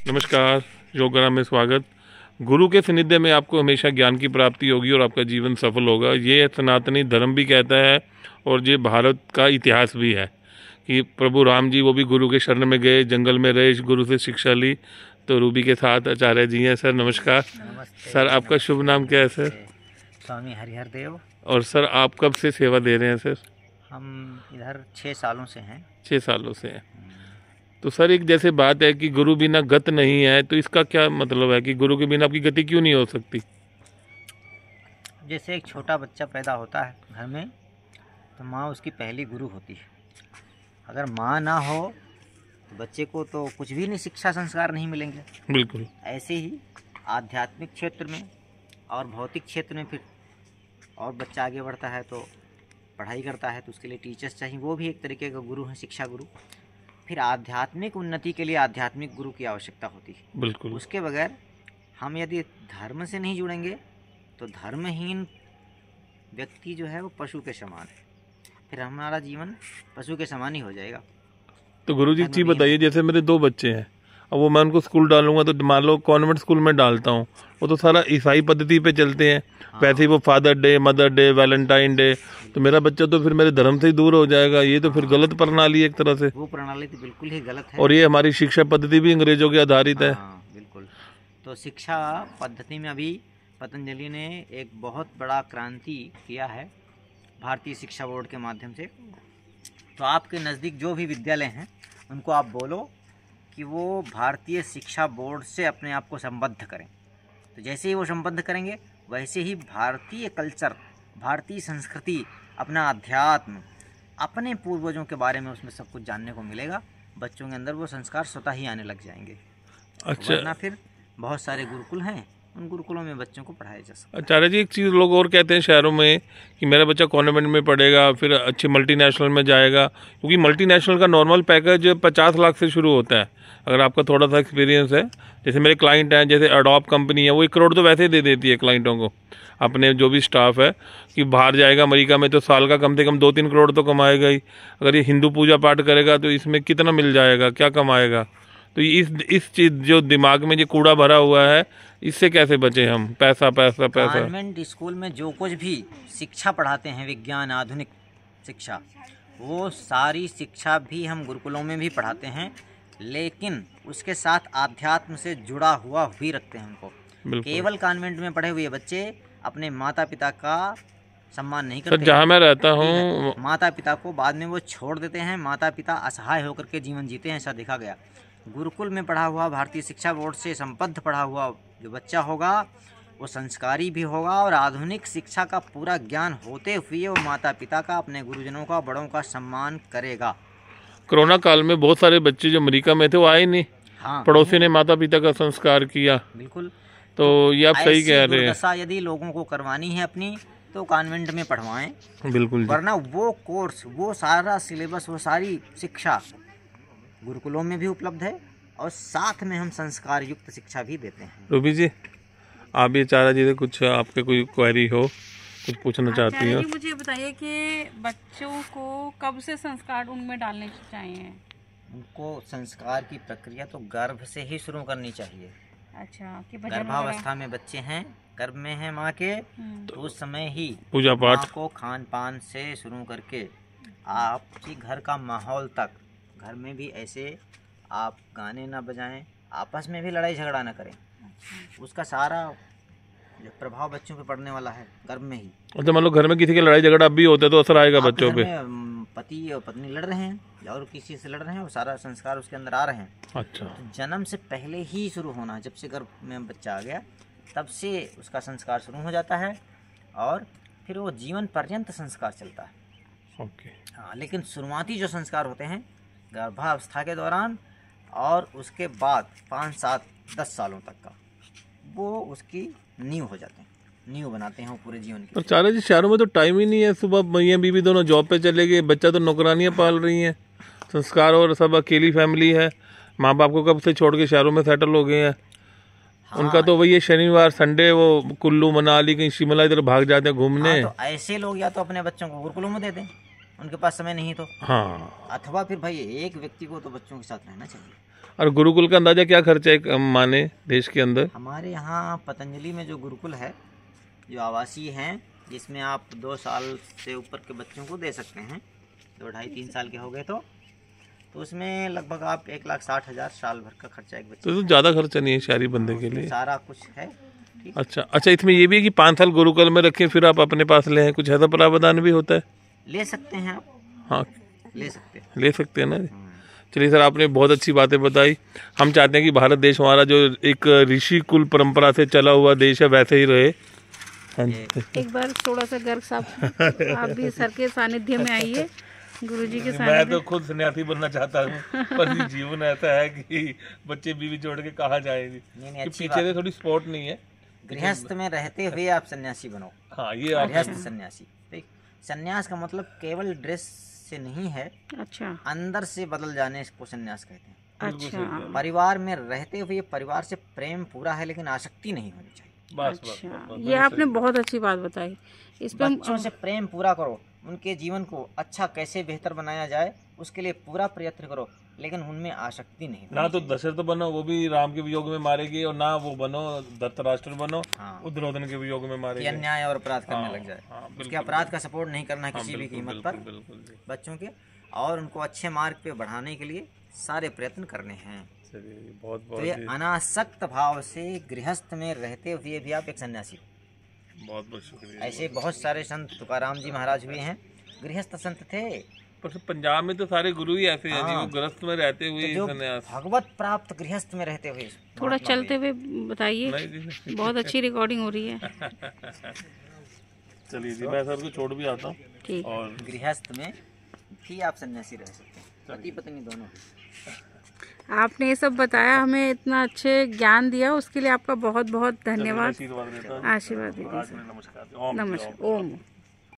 नमस्कार। योगरा में स्वागत। गुरु के सानिध्य में आपको हमेशा ज्ञान की प्राप्ति होगी और आपका जीवन सफल होगा। ये सनातनी धर्म भी कहता है और ये भारत का इतिहास भी है कि प्रभु राम जी वो भी गुरु के शरण में गए, जंगल में रहे, गुरु से शिक्षा ली। तो रूबी के साथ आचार्य जी हैं। सर नमस्कार। नमस्ते। सर आपका शुभ नाम क्या है सर? स्वामी हरिहर देव। और सर आप कब से सेवा दे रहे हैं सर? हम इधर 6 सालों से हैं। 6 सालों से हैं। तो सर एक जैसे बात है कि गुरु बिना गत नहीं है, तो इसका क्या मतलब है कि गुरु के बिना आपकी गति क्यों नहीं हो सकती? जैसे एक छोटा बच्चा पैदा होता है घर में, तो माँ उसकी पहली गुरु होती है। अगर माँ ना हो तो बच्चे को तो कुछ भी नहीं, शिक्षा संस्कार नहीं मिलेंगे। बिल्कुल। ऐसे ही आध्यात्मिक क्षेत्र में और भौतिक क्षेत्र में फिर और बच्चा आगे बढ़ता है तो पढ़ाई करता है, तो उसके लिए टीचर्स चाहिए, वो भी एक तरीके का गुरु है, शिक्षा गुरु। फिर आध्यात्मिक उन्नति के लिए आध्यात्मिक गुरु की आवश्यकता होती है। बिल्कुल। उसके बगैर हम यदि धर्म से नहीं जुड़ेंगे तो धर्महीन व्यक्ति जो है वो पशु के समान है, फिर हमारा जीवन पशु के समान ही हो जाएगा। तो गुरु जी एक चीज़ बताइए, जैसे मेरे 2 बच्चे हैं, अब वो मैं उनको स्कूल डालूंगा तो मान लो कॉन्वेंट स्कूल में डालता हूँ, वो तो सारा ईसाई पद्धति पे चलते हैं। वैसे ही वो father day, mother day, Valentine day, तो मेरा बच्चा तो फिर मेरे धर्म से ही दूर हो जाएगा। ये तो फिर गलत प्रणाली है एक तरह से। वो प्रणाली तो बिल्कुल ही गलत है। और ये हमारी शिक्षा पद्धति भी अंग्रेजों के आधारित है। हाँ बिल्कुल। तो शिक्षा पद्धति में अभी पतंजलि ने एक बहुत बड़ा क्रांति किया है भारतीय शिक्षा बोर्ड के माध्यम से। तो आपके नज़दीक जो भी विद्यालय हैं उनको आप बोलो कि वो भारतीय शिक्षा बोर्ड से अपने आप को संबद्ध करें। तो जैसे ही वो संबद्ध करेंगे वैसे ही भारतीय कल्चर, भारतीय संस्कृति, अपना अध्यात्म, अपने पूर्वजों के बारे में उसमें सब कुछ जानने को मिलेगा। बच्चों के अंदर वो संस्कार स्वतः ही आने लग जाएंगे। अच्छा। वरना फिर बहुत सारे गुरुकुल हैं, उन गुरुकुलों में बच्चों को पढ़ाया जा सकता है। आचार्य जी एक चीज़ लोग और कहते हैं शहरों में कि मेरा बच्चा कॉन्वेंट में पढ़ेगा, फिर अच्छे मल्टीनेशनल में जाएगा, क्योंकि मल्टीनेशनल का नॉर्मल पैकेज 50 लाख से शुरू होता है। अगर आपका थोड़ा सा एक्सपीरियंस है, जैसे मेरे क्लाइंट हैं, जैसे एडोब कंपनी है, वो 1 करोड़ तो वैसे ही दे देती है क्लाइंटों को, अपने जो भी स्टाफ है, कि बाहर जाएगा अमेरिका में तो साल का कम से कम 2-3 करोड़ तो कमाएगा ही। अगर ये हिंदू पूजा पाठ करेगा तो इसमें कितना मिल जाएगा, क्या कमाएगा? तो इस चीज़ जो दिमाग में ये कूड़ा भरा हुआ है, इससे कैसे बचे हम? पैसा पैसा पैसा। कॉन्वेंट स्कूल में जो कुछ भी शिक्षा पढ़ाते हैं, विज्ञान, आधुनिक शिक्षा, वो सारी शिक्षा भी हम गुरुकुलों में भी पढ़ाते हैं, लेकिन उसके साथ आध्यात्म से जुड़ा हुआ भी रखते हैं उनको। केवल कॉन्वेंट में पढ़े हुए बच्चे अपने माता पिता का सम्मान नहीं करते। जहाँ मैं रहता हूँ, माता पिता को बाद में वो छोड़ देते हैं, माता पिता असहाय होकर के जीवन जीते हैं, ऐसा देखा गया। गुरुकुल में पढ़ा हुआ, भारतीय शिक्षा बोर्ड से संबद्ध पढ़ा हुआ जो बच्चा होगा वो संस्कारी भी होगा और आधुनिक शिक्षा का पूरा ज्ञान होते हुए वो माता पिता का, अपने गुरुजनों का, बड़ों का सम्मान करेगा। कोरोना काल में बहुत सारे बच्चे जो अमेरिका में थे वो आए नहीं। हाँ, पड़ोसी ने माता पिता का संस्कार किया। बिल्कुल। तो ये आप सही कह रहे हैं। ऐसा यदि लोगों को करवानी है अपनी, तो कॉन्वेंट में पढ़वाएं। बिल्कुल। वरना वो कोर्स, वो सारा सिलेबस, वो सारी शिक्षा गुरुकुलों में भी उपलब्ध है और साथ में हम संस्कार युक्त शिक्षा भी देते हैं। रूबी जी, आप भी आचार्य जी से कुछ आपके कोई क्वेरी हो, कुछ पूछना चाहती हो? मुझे बताइए कि बच्चों को कब से संस्कार उनमें डालने चाहिए? उनको संस्कार की प्रक्रिया तो गर्भ से ही शुरू करनी चाहिए। अच्छा, कि गर्भावस्था में बच्चे हैं, गर्भ में हैं माँ के, तो उस समय ही पूजा पाठ माँ को खान पान से शुरू करके आपके घर का माहौल तक, घर में भी ऐसे आप गाने ना बजाएं, आपस में भी लड़ाई झगड़ा ना करें। उसका सारा प्रभाव बच्चों पे पड़ने वाला है गर्भ में ही। अच्छा, मान लो घर में किसी की लड़ाई झगड़ा भी होता है तो असर आएगा बच्चों पे? पति और पत्नी लड़ रहे हैं और किसी से लड़ रहे हैं, वो सारा संस्कार उसके अंदर आ रहे हैं। अच्छा। तो जन्म से पहले ही शुरू होना है, जब से गर्भ में बच्चा आ गया तब से उसका संस्कार शुरू हो जाता है और फिर वो जीवन पर्यंत संस्कार चलता है। ओके। हाँ, लेकिन शुरुआती जो संस्कार होते हैं गर्भावस्था के दौरान और उसके बाद 5, 7, 10 सालों तक का, वो उसकी नींव हो जाते हैं, नींव बनाते हैं वो पूरे जीवन की। आचार्य जी शहरों में तो टाइम ही नहीं है, सुबह मियाँ बीवी दोनों जॉब पे चले गए, बच्चा तो नौकरानियाँ पाल रही हैं, संस्कार और सब अकेली फैमिली है, माँ बाप को कब से छोड़ के शहरों में सेटल हो गए हैं। हाँ, उनका तो वही शनिवार संडे वो कुल्लू मनाली कहीं शिमला इधर भाग जाते हैं घूमने। हाँ, तो ऐसे लोग या तो अपने बच्चों को गुरुकुलों में दे दें, उनके पास समय नहीं तो, हाँ, अथवा फिर भाई एक व्यक्ति को तो बच्चों के साथ रहना चाहिए। और गुरुकुल का अंदाजा क्या खर्चा है माने देश के अंदर? हमारे यहाँ पतंजलि में जो गुरुकुल है, जो आवासीय हैं, जिसमें आप 2 साल से ऊपर के बच्चों को दे सकते हैं, 2 ढाई 3 साल के हो गए तो उसमें लगभग आप 1,60,000 साल भर का खर्चा एक बच्चे तो ज़्यादा खर्चा नहीं है शहरी बंदे के लिए। सारा कुछ है। ठीक। अच्छा, इसमें ये भी है कि 5 साल गुरुकुल में रखें फिर आप अपने पास ले हैं, कुछ ऐसा प्रावधान भी होता है? ले सकते हैं आप। हाँ, ले सकते हैं ना। चलिए सर, आपने बहुत अच्छी बातें बताई। हम चाहते हैं कि भारत देश हमारा जो एक ऋषि कुल परंपरा से चला हुआ देश है वैसे ही रहे। एक बार थोड़ा सा गर्ग साहब आप भी सर के सानिध्य में आइए, गुरुजी के सानिध्य। मैं तो खुद सन्यासी बनना चाहता हूँ, पर ये जीवन ऐसा है कि बच्चे बीवी छोड़ के कहाँ जाएंगे, पीछे से थोड़ी सपोर्ट नहीं है। गृहस्थ में रहते हुए आप सन्यासी बनो। हाँ, ये गृहस्थ सन्यासी। सन्यास का मतलब केवल ड्रेस से नहीं है, अच्छा, अंदर से बदल जाने को सन्यास कहते हैं। अच्छा, परिवार में रहते हुए परिवार से प्रेम पूरा है लेकिन आसक्ति नहीं होनी चाहिए। अच्छा, ये आपने बहुत अच्छी बात बताई। इस पे बच्चों से प्रेम पूरा करो, उनके जीवन को अच्छा कैसे बेहतर बनाया जाए उसके लिए पूरा प्रयत्न करो, लेकिन उनमें आसक्ति नहीं। ना तो दशरथ बनो, वो भी राम के वियोग में मारे गए, और ना वो बनो धृतराष्ट्र बनो, दुर्योधन के वियोग में मारे गए। अन्याय और अपराध करने लग जाए। उसके अपराध का सपोर्ट नहीं करना है किसी भी कीमत पर बच्चों के, और उनको अच्छे मार्ग पे बढ़ाने के लिए सारे प्रयत्न करने हैं। बहुत तो ये अनासक्त भाव से गृहस्थ में रहते हुए भी आप एक सन्यासी हो। बहुत बहुत शुक्रिया। ऐसे बहुत सारे संत, तुकाराम जी महाराज हुए हैं, गृहस्थ संत थे। पर पंजाब में तो सारे गुरु ही ऐसे हैं, वो गृहस्थ में रहते हुए तो सन्यास, भगवत प्राप्त गृहस्थ में रहते हुए। थोड़ा चलते हुए बताइए, बहुत अच्छी रिकॉर्डिंग हो रही है। चलिए जी, मैं सर को छोड़ भी आता हूँ। और गृहस्थ में भी आप सन्यासी रह सकते हैं, पति पत्नी दोनों। आपने ये सब बताया, हमें इतना अच्छे ज्ञान दिया, उसके लिए आपका बहुत बहुत धन्यवाद। आशीर्वाद दीजिए। नमस्कार। ओम।